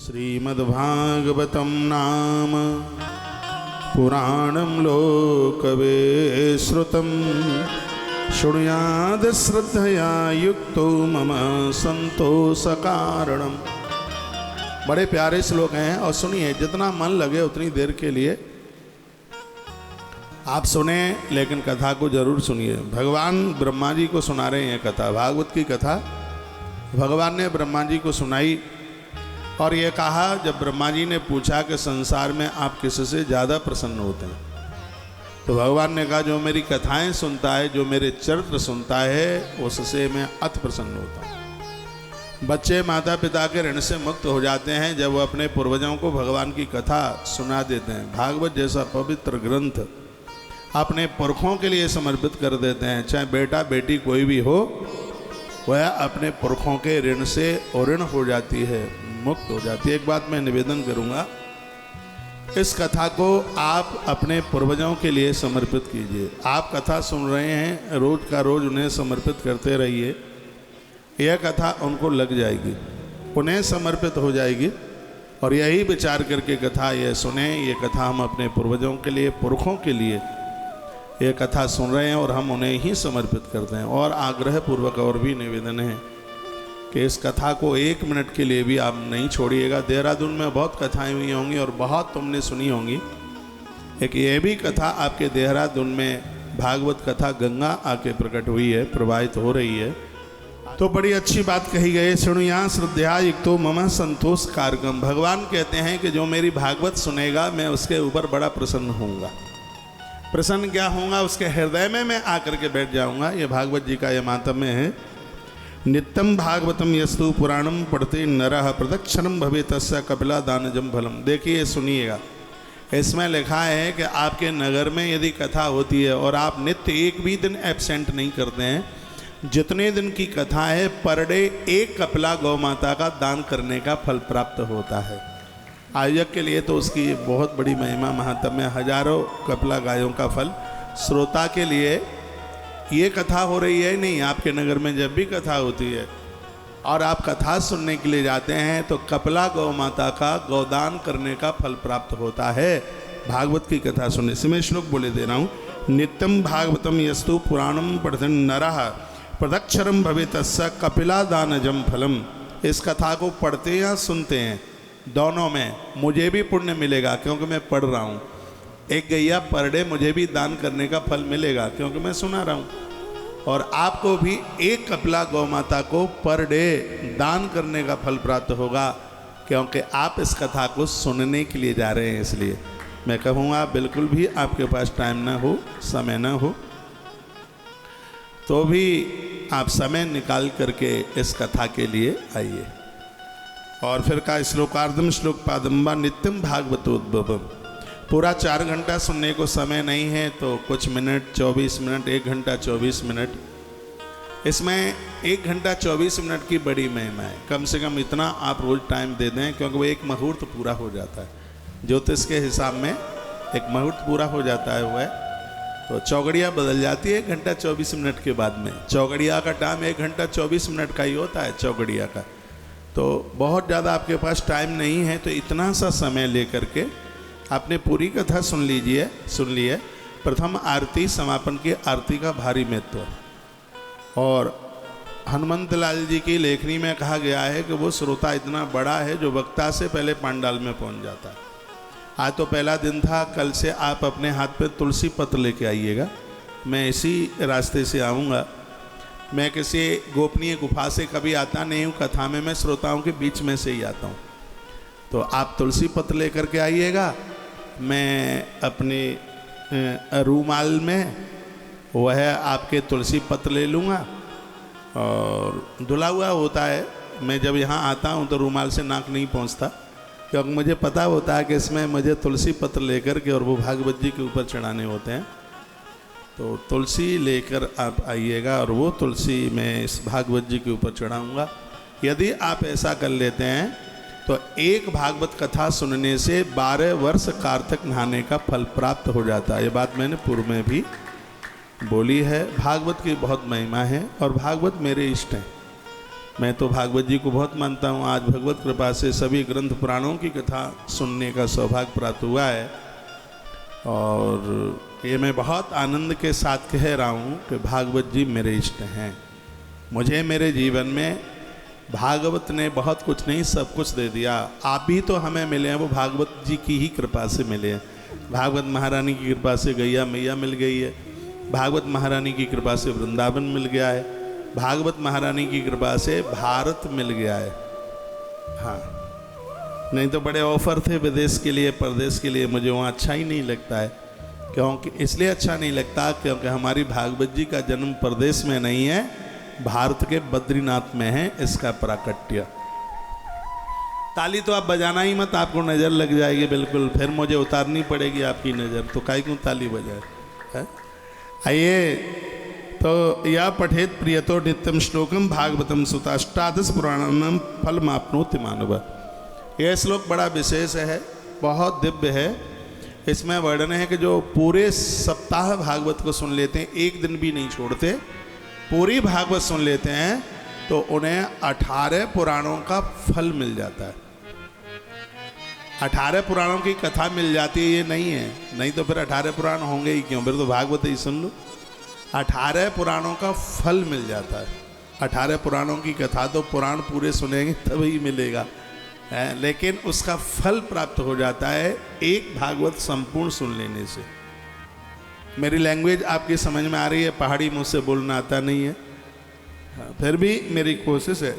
श्रीमद्भागवतं नाम पुराणं लोकवेश्रुतं शृणुयाद श्रद्धया युक्तो मम संतोषकारणम्। बड़े प्यारे श्लोक हैं और सुनिए, जितना मन लगे उतनी देर के लिए आप सुने, लेकिन कथा को जरूर सुनिए। भगवान ब्रह्मा जी को सुना रहे हैं कथा, भागवत की कथा भगवान ने ब्रह्मा जी को सुनाई और ये कहा, जब ब्रह्मा जी ने पूछा कि संसार में आप किससे ज़्यादा प्रसन्न होते हैं, तो भगवान ने कहा जो मेरी कथाएं सुनता है, जो मेरे चरित्र सुनता है, उससे मैं अति प्रसन्न होता हूँ। बच्चे माता पिता के ऋण से मुक्त हो जाते हैं जब वो अपने पूर्वजों को भगवान की कथा सुना देते हैं। भागवत जैसा पवित्र ग्रंथ अपने पुरखों के लिए समर्पित कर देते हैं। चाहे बेटा बेटी कोई भी हो, वह अपने पुरखों के ऋण से ऋण हो जाती है, मुक्त हो जाती है। एक बात मैं निवेदन करूंगा, इस कथा को आप अपने पूर्वजों के लिए समर्पित कीजिए। आप कथा सुन रहे हैं, रोज का रोज उन्हें समर्पित करते रहिए। यह कथा उनको लग जाएगी, उन्हें समर्पित हो जाएगी और यही विचार करके कथा ये सुने। ये कथा हम अपने पूर्वजों के लिए, पुरखों के लिए ये कथा सुन रहे हैं और हम उन्हें ही समर्पित करते हैं। और आग्रह पूर्वक और भी निवेदन है कि इस कथा को एक मिनट के लिए भी आप नहीं छोड़िएगा। देहरादून में बहुत कथाएं हुई होंगी और बहुत तुमने सुनी होंगी, एक ये भी कथा आपके देहरादून में भागवत कथा गंगा आके प्रकट हुई है, प्रवाहित हो रही है, तो बड़ी अच्छी बात कही गई। शृणुया श्रद्धया युक्तो मम संतोष कारकम। भगवान कहते हैं कि जो मेरी भागवत सुनेगा, मैं उसके ऊपर बड़ा प्रसन्न होऊंगा। प्रसन्न क्या होऊंगा? उसके हृदय में मैं आकर के बैठ जाऊंगा। ये भागवत जी का ये मातम्य है। नित्यम भागवतम यस्तु पुराणम पढ़ते नरः प्रदक्षिणम भवे तस्य कपिला दानजम फलम। देखिए, सुनिएगा, इसमें लिखा है कि आपके नगर में यदि कथा होती है और आप नित्य एक भी दिन एब्सेंट नहीं करते हैं, जितने दिन की कथा है, पर डे एक कपिला गौ माता का दान करने का फल प्राप्त होता है। आयोजक के लिए तो उसकी बहुत बड़ी महिमा महात्म्य, हजारों कपिला गायों का फल। श्रोता के लिए ये कथा हो रही है नहीं, आपके नगर में जब भी कथा होती है और आप कथा सुनने के लिए जाते हैं, तो कपिला गौ माता का गौदान करने का फल प्राप्त होता है। भागवत की कथा सुनने से मैं श्लोक बोले दे रहा हूँ। नित्यम भागवतम यस्तु पुराणम पठन नरः प्रदक्षरम भवे तस्य कपिला दानजम फलम। इस कथा को पढ़ते या सुनते हैं, दोनों में मुझे भी पुण्य मिलेगा क्योंकि मैं पढ़ रहा हूँ। एक गैया पर डे मुझे भी दान करने का फल मिलेगा क्योंकि मैं सुना रहा हूँ, और आपको भी एक कपिला गौ माता को पर डे दान करने का फल प्राप्त होगा क्योंकि आप इस कथा को सुनने के लिए जा रहे हैं। इसलिए मैं कहूँगा, बिल्कुल भी आपके पास टाइम ना हो, समय ना हो, तो भी आप समय निकाल करके इस कथा के लिए आइए। और फिर का श्लोकार्धम श्लोक पादम्बा नित्यम भागवतोद्भवम। पूरा 4 घंटा सुनने को समय नहीं है तो कुछ मिनट, 24 मिनट, 1 घंटा 24 मिनट, इसमें 1 घंटा 24 मिनट की बड़ी महिमा है। कम से कम इतना आप रोज टाइम दे दें, क्योंकि वो एक मुहूर्त पूरा हो जाता है। ज्योतिष के हिसाब में एक मुहूर्त पूरा हो जाता है, वह तो चौगड़िया बदल जाती है 1 घंटा 24 मिनट के बाद में। चौगड़िया का टाइम 1 घंटा 24 मिनट का ही होता है चौगड़िया का। तो बहुत ज़्यादा आपके पास टाइम नहीं है, तो इतना सा समय लेकर के आपने पूरी कथा सुन लिए। प्रथम आरती, समापन की आरती का भारी महत्व है। और हनुमंत लाल जी की लेखनी में कहा गया है कि वो श्रोता इतना बड़ा है जो वक्ता से पहले पांडाल में पहुंच जाता है। आज तो पहला दिन था, कल से आप अपने हाथ पे तुलसी पत्र लेके आइएगा। मैं इसी रास्ते से आऊँगा। मैं किसी गोपनीय गुफा से कभी आता नहीं हूँ, कथा में मैं श्रोताओं के बीच में से ही आता हूँ। तो आप तुलसी पत्र लेकर के आइएगा। मैं अपने रूमाल में वह आपके तुलसी पत्र ले लूँगा और धुला हुआ होता है। मैं जब यहाँ आता हूँ तो रूमाल से नाक नहीं पहुँचता, क्योंकि मुझे पता होता है कि इसमें मुझे तुलसी पत्र लेकर के और वो भागवत जी के ऊपर चढ़ाने होते हैं। तो तुलसी लेकर आप आइएगा और वो तुलसी मैं इस भागवत जी के ऊपर चढ़ाऊँगा। यदि आप ऐसा कर लेते हैं तो एक भागवत कथा सुनने से 12 वर्ष कार्तिक नहाने का फल प्राप्त हो जाता है। ये बात मैंने पूर्व में भी बोली है। भागवत की बहुत महिमा है और भागवत मेरे इष्ट हैं। मैं तो भागवत जी को बहुत मानता हूँ। आज भगवत कृपा से सभी ग्रंथ पुराणों की कथा सुनने का सौभाग्य प्राप्त हुआ है और ये मैं बहुत आनंद के साथ कह रहा हूँ कि भागवत जी मेरे इष्ट हैं। मुझे मेरे जीवन में भागवत ने बहुत कुछ नहीं सब कुछ दे दिया। आप भी तो हमें मिले हैं वो भागवत जी की ही कृपा से मिले हैं। भागवत महारानी की कृपा से गैया मैया मिल गई है, भागवत महारानी की कृपा से वृंदावन मिल गया है, भागवत महारानी की कृपा से भारत मिल गया है। हाँ, नहीं तो बड़े ऑफर थे विदेश के लिए, परदेश के लिए, मुझे वहाँ अच्छा ही नहीं लगता है। क्योंकि इसलिए अच्छा नहीं लगता क्योंकि हमारी भागवत जी का जन्म परदेश में नहीं है, भारत के बद्रीनाथ में है इसका प्राकट्य। ताली तो आप बजाना ही मत, आपको नज़र लग जाएगी बिल्कुल, फिर मुझे उतारनी पड़ेगी आपकी नज़र, तो काहे क्यों ताली बजाए। आइए तो या पठेत प्रियतो नित्यम श्लोकम भागवतम सुताष्टादश पुराणम फलमाप्नोति मानव। यह श्लोक बड़ा विशेष है, बहुत दिव्य है। इसमें वर्णन है कि जो पूरे सप्ताह भागवत को सुन लेते हैं, एक दिन भी नहीं छोड़ते, पूरी भागवत सुन लेते हैं तो उन्हें 18 पुराणों का फल मिल जाता है। 18 पुराणों की कथा मिल जाती है, ये नहीं है, नहीं तो फिर 18 पुराण होंगे ही क्यों, फिर तो भागवत ही सुन लो। 18 पुराणों का फल मिल जाता है। 18 पुराणों की कथा तो पुराण पूरे सुनेंगे तभी मिलेगा, लेकिन उसका फल प्राप्त हो जाता है एक भागवत संपूर्ण सुन लेने से। मेरी लैंग्वेज आपकी समझ में आ रही है, पहाड़ी मुझसे बोलना आता नहीं है, फिर भी मेरी कोशिश है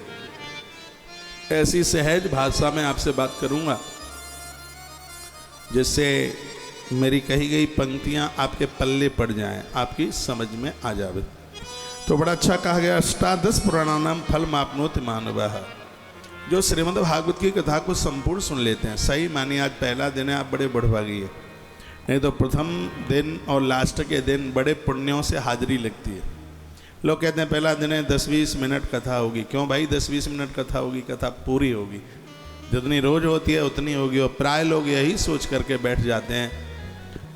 ऐसी सहज भाषा में आपसे बात करूंगा जिससे मेरी कही गई पंक्तियां आपके पल्ले पड़ जाएं, आपकी समझ में आ जावे। तो बड़ा अच्छा कहा गया, अष्टादश पुराणानाम फलमाप्नोति मानवः। जो श्रीमद् भागवत की कथा को संपूर्ण सुन लेते हैं, सही मानिए आज पहला दिन है, आप बड़े बड़भागी है, नहीं तो प्रथम दिन और लास्ट के दिन बड़े पुण्यों से हाजिरी लगती है। लोग कहते हैं पहला दिन है 10-20 मिनट कथा होगी। क्यों भाई 10-20 मिनट कथा होगी? कथा पूरी होगी, जितनी रोज होती है उतनी होगी। और प्राय लोग यही सोच करके बैठ जाते हैं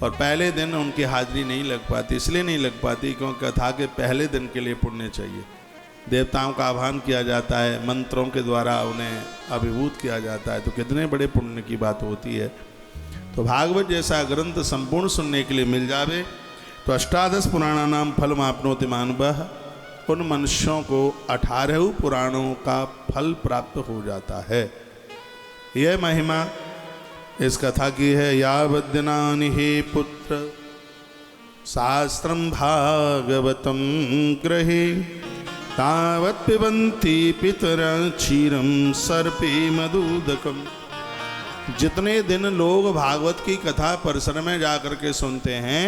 और पहले दिन उनकी हाजिरी नहीं लग पाती। इसलिए नहीं लग पाती क्योंकि कथा के पहले दिन के लिए पुण्य चाहिए। देवताओं का आह्वान किया जाता है, मंत्रों के द्वारा उन्हें अभिभूत किया जाता है, तो कितने बड़े पुण्य की बात होती है। तो भागवत जैसा ग्रंथ संपूर्ण सुनने के लिए मिल जावे तो अष्टादश पुराणानाम फलमाप्नोति मानवः, उन मनुष्यों को 18 पुराणों का फल प्राप्त हो जाता है। यह महिमा इस कथा की है। यावद्दिनानि हे पुत्र शास्त्रं भागवतं गृहे तावत् पिबन्ति पितरः क्षीरं सर्पे मधुदकम्। जितने दिन लोग भागवत की कथा परिसर में जाकर के सुनते हैं,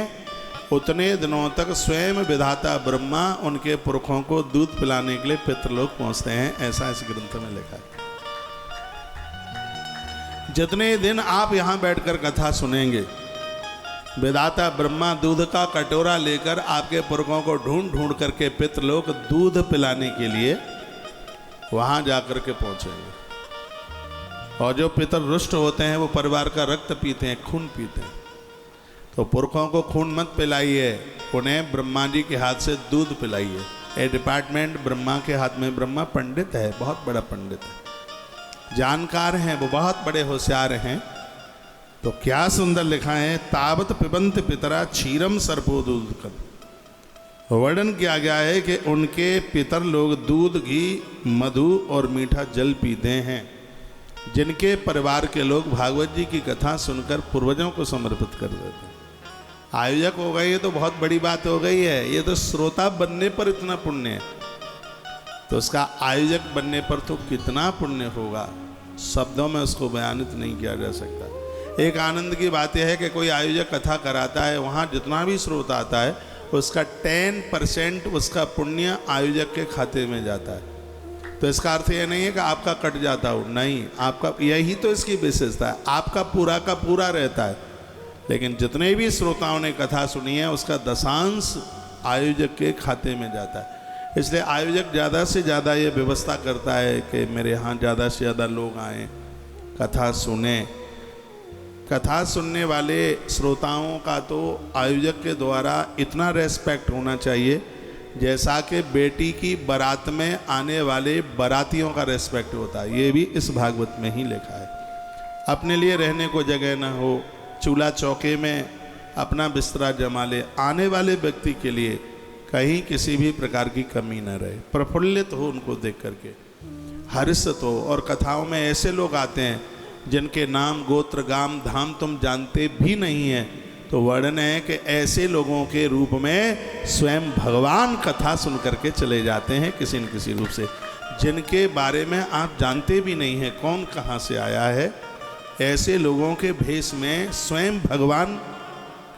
उतने दिनों तक स्वयं विधाता ब्रह्मा उनके पुरखों को दूध पिलाने के लिए पितृलोक पहुंचते हैं, ऐसा इस ग्रंथ में लिखा है। जितने दिन आप यहाँ बैठकर कथा सुनेंगे, विधाता ब्रह्मा दूध का कटोरा लेकर आपके पुरखों को ढूंढ ढूंढ करके पितृलोक दूध पिलाने के लिए वहाँ जाकर के पहुँचेंगे। और जो पितर रुष्ट होते हैं वो परिवार का रक्त पीते हैं, खून पीते हैं। तो पुरखों को खून मत पिलाइए, उन्हें ब्रह्मा जी के हाथ से दूध पिलाइए। ये डिपार्टमेंट ब्रह्मा के हाथ में। ब्रह्मा पंडित है, बहुत बड़ा पंडित है, जानकार हैं, वो बहुत बड़े होशियार हैं। तो क्या सुंदर लिखा है, तावत पिबंत पितरा क्षीरम सर्पो दूधकम। वर्णन किया गया है कि उनके पितर लोग दूध, घी, मधु और मीठा जल पीते हैं। जिनके परिवार के लोग भागवत जी की कथा सुनकर पूर्वजों को समर्पित कर देते हैं। आयोजक हो गए, ये तो बहुत बड़ी बात हो गई है। ये तो श्रोता बनने पर इतना पुण्य है, तो उसका आयोजक बनने पर तो कितना पुण्य होगा, शब्दों में उसको बयानित नहीं किया जा सकता। एक आनंद की बात यह है कि कोई आयोजक कथा कराता है, वहाँ जितना भी श्रोता आता है उसका 10% उसका पुण्य आयोजक के खाते में जाता है। तो इसका अर्थ यह नहीं है कि आपका कट जाता हो, नहीं, आपका, यही तो इसकी विशेषता है, आपका पूरा का पूरा रहता है। लेकिन जितने भी श्रोताओं ने कथा सुनी है उसका दशांश आयोजक के खाते में जाता है। इसलिए आयोजक ज़्यादा से ज़्यादा ये व्यवस्था करता है कि मेरे यहाँ ज़्यादा से ज़्यादा लोग आएँ, कथा सुने। कथा सुनने वाले श्रोताओं का तो आयोजक के द्वारा इतना रेस्पेक्ट होना चाहिए जैसा कि बेटी की बारात में आने वाले बारातियों का रेस्पेक्ट होता है, ये भी इस भागवत में ही लिखा है। अपने लिए रहने को जगह न हो, चूल्हा चौके में अपना बिस्तरा जमा ले, आने वाले व्यक्ति के लिए कहीं किसी भी प्रकार की कमी न रहे, प्रफुल्लित हो उनको देख करके, हर्षित हो। और कथाओं में ऐसे लोग आते हैं जिनके नाम गोत्र गाम धाम तुम जानते भी नहीं हैं, तो वर्णन है कि ऐसे लोगों के रूप में स्वयं भगवान कथा सुन करके चले जाते हैं किसी न किसी रूप से, जिनके बारे में आप जानते भी नहीं हैं कौन कहाँ से आया है। ऐसे लोगों के भेष में स्वयं भगवान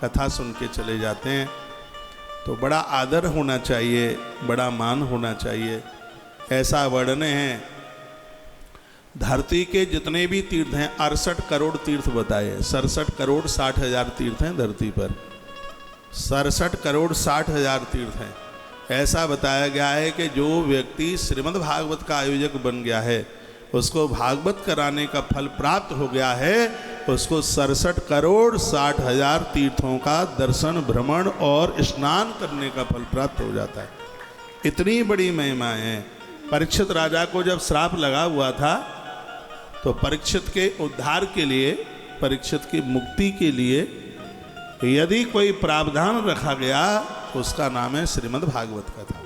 कथा सुन के चले जाते हैं। तो बड़ा आदर होना चाहिए, बड़ा मान होना चाहिए। ऐसा वर्णन है, धरती के जितने भी तीर्थ हैं 68 करोड़ तीर्थ बताए, 67 करोड़ 60 हजार तीर्थ हैं धरती पर, 67 करोड़ 60 हजार तीर्थ हैं। ऐसा बताया गया है कि जो व्यक्ति श्रीमद् भागवत का आयोजक बन गया है, उसको भागवत कराने का फल प्राप्त हो गया है, उसको 67 करोड़ 60 हजार तीर्थों का दर्शन भ्रमण और स्नान करने का फल प्राप्त हो जाता है। इतनी बड़ी महिमा है। परीक्षित राजा को जब श्राप लगा हुआ था, तो परीक्षित के उद्धार के लिए, परीक्षित की मुक्ति के लिए यदि कोई प्रावधान रखा गया, उसका नाम है श्रीमद् भागवत कथा।